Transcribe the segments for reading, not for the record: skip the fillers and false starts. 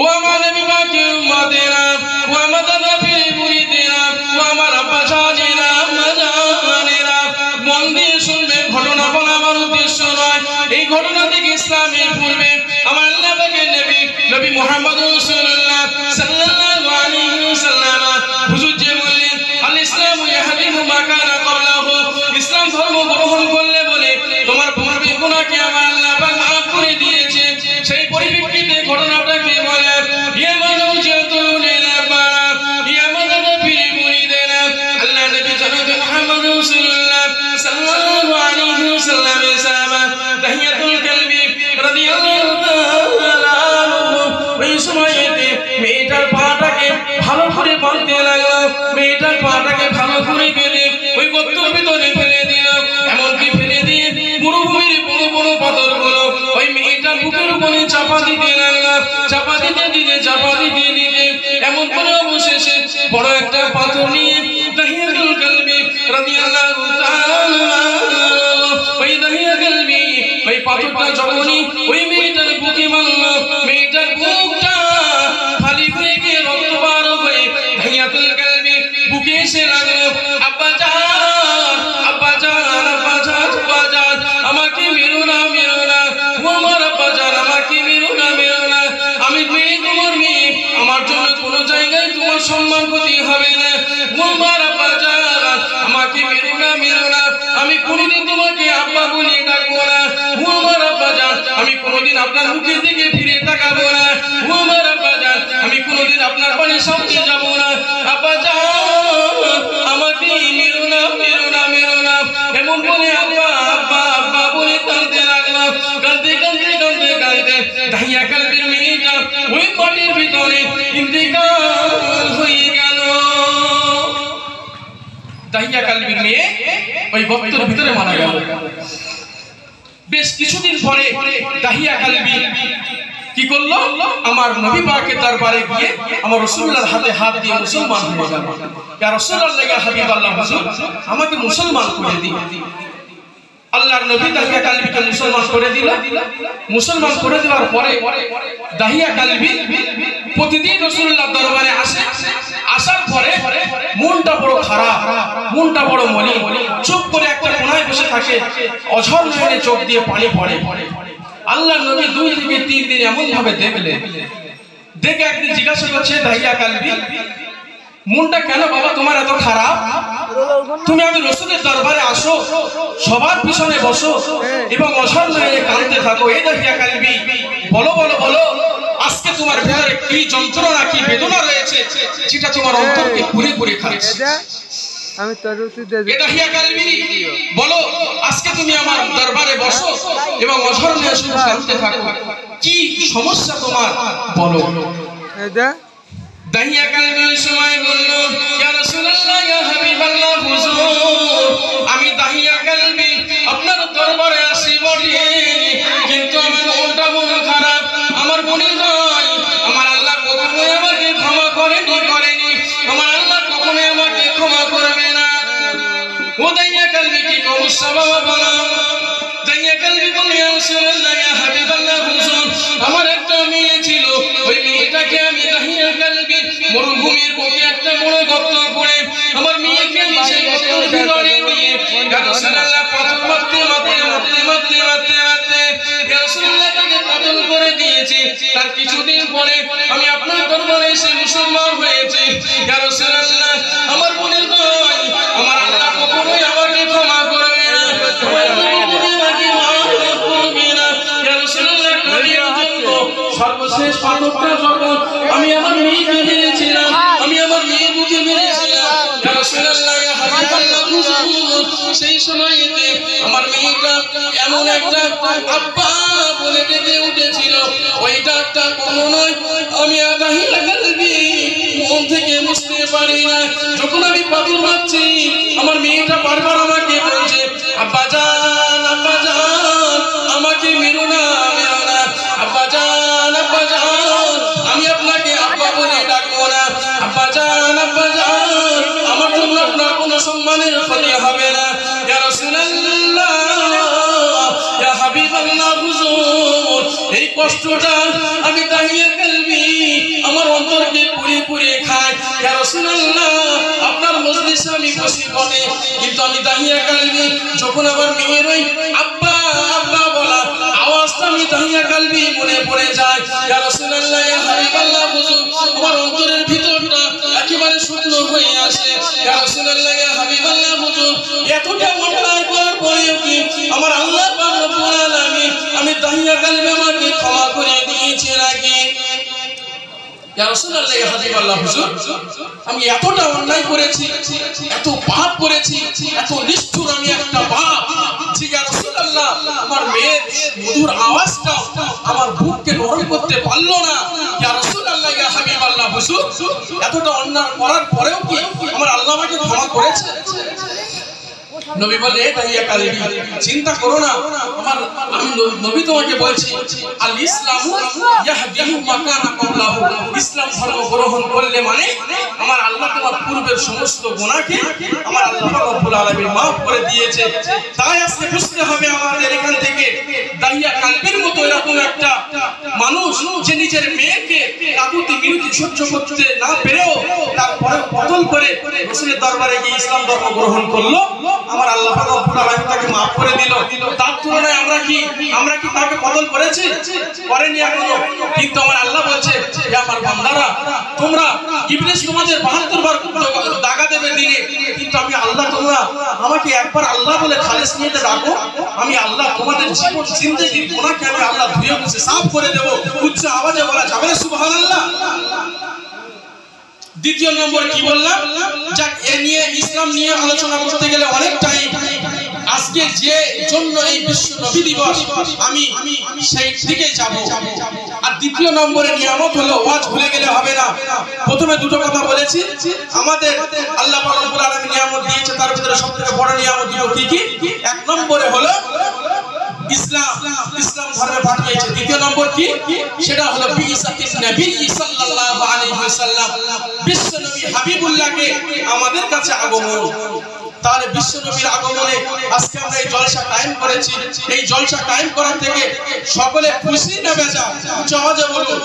ও আমার নবী পাকের উম্মতেরা, ও আমার দাদা পীর মুরিদেরা, ও আমার আব্বা জানেরা, আম্মা জানেরা, মন দিয়ে শুনবে। ঘটনা বলা আমার উদ্দেশ্য নয়। এই ঘটনা থেকে ইসলামের পূর্বে আমার আল্লাহ পাকের নবী নবী মুহাম্মদ রাসূলুল্লাহ সাল্লাল্লাহু আলাইহি ওয়াসাল্লাম হুজুর যে বললেন, আল ইসলামু ইয়াহদিমু মা কানা ক্বাবলাহু, ইসলাম ধর্ম গ্রহণ করলে বলে তোমার পূর্বে গুনাহকে আমার আল্লাহ পাক মাফ করে দিয়েছে। সেই পরিপ্রেক্ষিতে ঘটনাটাকে বলে ইয়া মানউজাতুল ইলাবা, ইয়া মাদাদ পীর মুরিদেরা, আল্লাহ নবী জনাব মুহাম্মদ রাসূলুল্লাহ সাল্লাল্লাহু আলাইহি ওয়াসাল্লামের সাহাবা তাহিয়াতুল কালবি রাদিয়াল্লাহু তাআলা আনহু ওই সময়তে মেয়েটার পাটাকে ভালো করে বাঁধতে লাগলো। মেয়েটার পাটাকে ভালো করে বেঁধে ওই গর্তের ভিতরে ফেলে দিল। এমনকি ফেলে দিয়ে মরুভূমির বড় বড় পাথরগুলো ওই মেয়েটার বুকের উপরে চাপা দিতে লাগলো। চাপা দিতে দিতে চাপা দিতে দিতে এমন করে অবশেষে বড় একটা পাথর নিয়ে তাহিয়াতুল কালবি রাদিয়াল্লাহু তাআলা ওই তাহিয়া কালবি ওই পাথরটা যখনই ওই মেয়েটার বুকে মারল, মেয়েটার বুকটা খালি হয়ে গিয়ে রক্ত বার হয়ে তাহিয়াতুল কালবি বুকে এসে লাগলো। আব্বা জান, আব্বা জান, আব্বা জান, আব্বা জান, আমাকে মেরো না, মেরো না, ও আমার আব্বা জান, আমাকে মেরো না, মেরো না, আমি মেয়ে, তোমার মেয়ে, আমার জন্য কোনো জায়গায় তোমার সম্মান ক্ষতি হবে না, ও আমার আব্বা জান, আমাকে মেরো না, মেরো না, আমি কোনোদিন তোমাকে আব্বা বলে ডাকবো না, ও আমার আব্বা জান, আমি কোনোদিন আপনার মুখের দিকে ফিরে তাকাবো না, ও আমার আব্বা জান, আমি কোনোদিন আপনার বাড়ির সামনে যাবো না, আব্বা জান, আমাকে মেরো না, মেরো না, মেরো না, এমন বলে আব্বা আব্বা আব্বা বলে কাঁদতে লাগলো। কাঁদতে কাঁদতে কাঁদতে কাঁদতে তাহিয়া কালবির মেয়েটা ওই মাটির ভিতরে ইন্তেকাল হয়ে গেল। তাহিয়া কালবির মেয়ে ওই গর্তের ভিতরে মারা গেল। বেশ কিছুদিন পরে তাহিয়া কালবি কি করলো, আমার নবী পাকের দরবারে গিয়ে আমার রাসূলুল্লাহর হাতে হাত দিয়ে মুসলমান হয়ে গেল। ইয়া রাসূলুল্লাহ, ইয়া হাবিবাল্লাহ, হুজুর আমাকে মুসলমান করে দিন। আল্লাহর নবী তাহিয়া কালবিকে মুসলমান করে দিল। মুসলমান করে দেওয়ার পরে তাহিয়া কালবি প্রতিদিন রাসূলুল্লাহর দরবারে আসে। আসার পরে মনটা বড় খারাপ, মনটা বড় মলিন, চুপ করে একটা কোণায় বসে থাকে, অঝর নয়নে চোখ দিয়ে পানি পড়ে। আল্লাহর নবী 2 থেকে 3 দিন এমন ভাবে দেখলেন। দেখে একদিন জিজ্ঞাসা করছে তাহিয়া কালবি, মনটা কেন বাবা তোমার এত খারাপ? তুমি আমি রাসূলের দরবারে আসো, সবার পিছনে বসো এবং অঝর নয়নে কাঁদতে থাকো। এই তাহিয়া কালবি, বলো বলো বলো, আজকে তোমার ভিতরে কি যন্ত্রণা, কি বেদনা রয়েছে যেটা তোমার অন্তরকে পুরে পুরে খাচ্ছে? আমি তোর তাহিয়া কালবি, বলো আজকে তুমি আমার দরবারে বসো এবং অঝর নয়নে শুধু কাঁদতে থাকো, কি সমস্যা তোমার বলো। তাহিয়া কালবি ওই সময় বলল, ইয়া রাসূলুল্লাহ, ইয়া হাবিবাল্লাহ, হুজুর আমি তাহিয়া কালবি আপনার দরবারে আসি বটে, কিন্তু আমার মনটা বড় খারাপ, আমার মনে হয় আমার আল্লাহ কখনোই আমাকে ক্ষমা করেনি, আমার আল্লাহ কখনোই আমাকে ক্ষমা করবে না। ও তাহিয়া কালবি কি সমস্যা বাবা বলো। তাহিয়া কালবি বলে, ইয়া রাসূলুল্লাহ, ইয়া হাবিবাল্লাহ, হুজুর আমার একটা মেয়ে ছিল, ওই মেয়েটাকে আমি তাহিয়া কালবি মরুভূমির বুকে একটা বড় গর্ত করে আমার মেয়েকে আমি সেই গর্তের ভিতরে নিয়ে ইয়া রাসূলুল্লাহ পাথর মারতে মারতে মারতে মারতে মারতে মারতে ইয়া রাসূলুল্লাহ তাকে কতল করে দিয়েছি। তার কিছুদিন পরে আমি আপনার দরবারে এসে মুসলমান হয়েছি। ইয়া রাসূলুল্লাহ আমার মনে হয় আমার আল্লাহ কখনোই আমাকে ক্ষমা করবে না, সর্বশেষ পাথরটা যখন আমি আমার মেয়েকে মেরেছিলাম, আমি আমার মেয়ে বুকে মেরেছিলাম, ইয়া রাসূলুল্লাহ, ইয়া হাবিবাল্লাহ, সেই সময়তে আমার মেয়েটা এমন একটা আব্বা বলে ডেকে উঠেছিল, ওই ডাকটা কখনোই আমি তাহিয়া কালবি মন থেকে বুঝতে পারি না। যখন আমি পাথর মারছি আমার মেয়েটা বারবার আমাকে বলছে, আব্বা জান, আব্বা জান, আমাকে মেরো না, মেরো না, আব্বা জান, আব্বা জান, আমি আপনাকে আব্বা বলে ডাকবো না, আব্বা জান, আব্বা জান, আমার জন্য আপনার কোনো সম্মানের ক্ষতি হবে না। ইয়া রাসূলুল্লাহ, ইয়া হাবিবাল্লাহ, হুজুর এই কষ্টটা আমি তাহিয়া ইয়া রাসূলুল্লাহ আপনার মজলিসে আমি বসি বটে, কিন্তু আমি দাহিয়া কালবি যখন আমার মেয়ের ওই আব্বা আব্বা বলা আওয়াজটা আমি দাহিয়া কালবি মনে পড়ে যায়। ইয়া রাসূলুল্লাহ ইয়া হাবিবাল্লাহ হুজুর আমার অন্তরের ভিতরটা একেবারে শূন্য হয়ে আসে। ইয়া রাসূলুল্লাহ ইয়া হাবিবাল্লাহ হুজুর এতটা অন্যায় করার পরেও কি আমার আল্লাহ পাক রব্বুল আলামিন আমি দাহিয়া কালবে আমাকে ক্ষমা করে দিয়েছে নাকি? ইয়া রাসূলুল্লাহ ইয়া হাবিবাল্লাহ হুজুর আমি এতটা অন্যায় করেছি, এত পাপ করেছি, এত নিষ্ঠুর আমি একটা পাপ যে ইয়া রাসূলুল্লাহ আমার মেয়ের মধুর আওয়াজটা আমার বুককে নরম করতে পারলো না। ইয়া রাসূলুল্লাহ ইয়া হাবিবাল্লাহ হুজুর এতটা অন্যায় করার পরেও কি আমার আল্লাহ আমাকে ক্ষমা করেছে? নবী বলে দাহিয়া কালবি চিন্তা করো না, আমি নবী তোমাকে বলছি আল ইসলামু ইয়াহদিহু মা কানা ক্বাবলাহু, ইসলাম ধর্ম গ্রহণ করলে মানে আমার আল্লাহ তোমার পূর্বের সমস্ত গুনাহকে আমার আল্লাহ রব্বুল আলামিন maaf করে দিয়েছে। তাই আজকে বুঝতে হবে আমাদের এখান থেকে দাহিয়া কালবির মতো এরকম একটা মানুষ যে নিজের মেয়েকে কাকুতি মিনতি সহ্য করতে না পেরেও তারপরে বদল করে রাসূলের দরবারে গিয়ে ইসলাম ধর্ম গ্রহণ করলো, আমার আল্লাহ পাক রব্বুল আলামিন তাকে maaf করে দিল। তার তুলনায় আমরা কি তাকে বদল করেছি? করেনি এখনো। কিন্তু আমার আল্লাহ বলছে হে আমার বান্দারা তোমরা ইবলিস তোমাদের 72 বার দাগা দেবে দিনে, কিন্তু আমি আল্লাহ তোমরা আমাকে একবার আল্লাহ বলে খালেস নিয়ে ডাকো, আমি আল্লাহ তোমাদের জীবন জিন্দেগির গুনাহকে আমি আল্লাহ ধুয়ে মুছে সাফ করে দেব। উচ্চ আওয়াজে বলা যাবে সুবহানাল্লাহ। দ্বিতীয় নম্বর কি বললাম, যাক এ নিয়ে ইসলাম নিয়ে আলোচনা করতে গেলে অনেক টাইম, আজকে যে জন্য এই বিশ্ব নবী দিবস আমি সেই দিকে যাব। আর দ্বিতীয় নম্বরে নিয়ামত হলো ওয়াজ ভুলে গেলে হবে না। প্রথমে দুটো কথা বলেছি, আমাদের আল্লাহ পাক রব্বুল আলামিন নিয়ামত দিয়েছে, তার ভিতরে সবথেকে বড় নিয়ামত দুটো কি? এক নম্বরে হলো ইসলাম ধর্মে পাঠিয়েছে। দ্বিতীয় নম্বর কি? সেটা হলো বিইসাতিন নবী সাল্লাল্লাহু আলাইহি ওয়াসাল্লাম, বিশ্ব নবী হাবিবুল্লাহকে আমাদের কাছে আগমন। তাহলে বিশ্ব নবীর আগমনে আজকে আমরা এই জলসা কায়েম করেছি। এই জলসা কায়েম করার থেকে সকলে খুশি না বেজা? সহজে বলুন,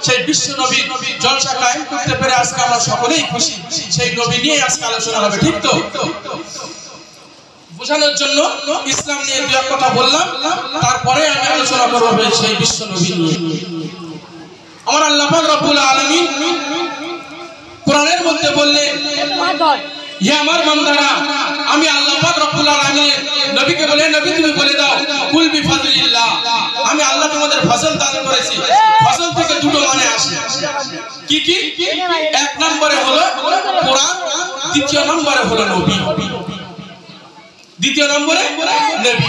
সেই বিশ্ব নবীর জলসা কায়েম করতে পেরে আজকে আমরা সকলেই খুশি। সেই নবী নিয়ে আজকে আলোচনা হবে, ঠিক তো? বোঝানোর জন্য ইসলাম নিয়ে দুই এক কথা বললাম, তারপরে আমি আলোচনা করব সেই বিশ্ব নবী নিয়ে। আমার আল্লাহ পাক রব্বুল আলামিন কোরআনের মধ্যে বললেন হে আমার বান্দারা আমি আল্লাহ পাক রব্বুল আলামিন নবীকে বলে নবী তুমি বলে দাও কুল বিফাযলিল্লাহ, আমি আল্লাহ তোমাদের ফজল দান করেছি। ফজল থেকে দুটো মানে আসে, কি কি? এক নম্বরে হলো কোরআন, দ্বিতীয় নম্বরে হলো নবী। দ্বিতীয় নম্বরে নবী।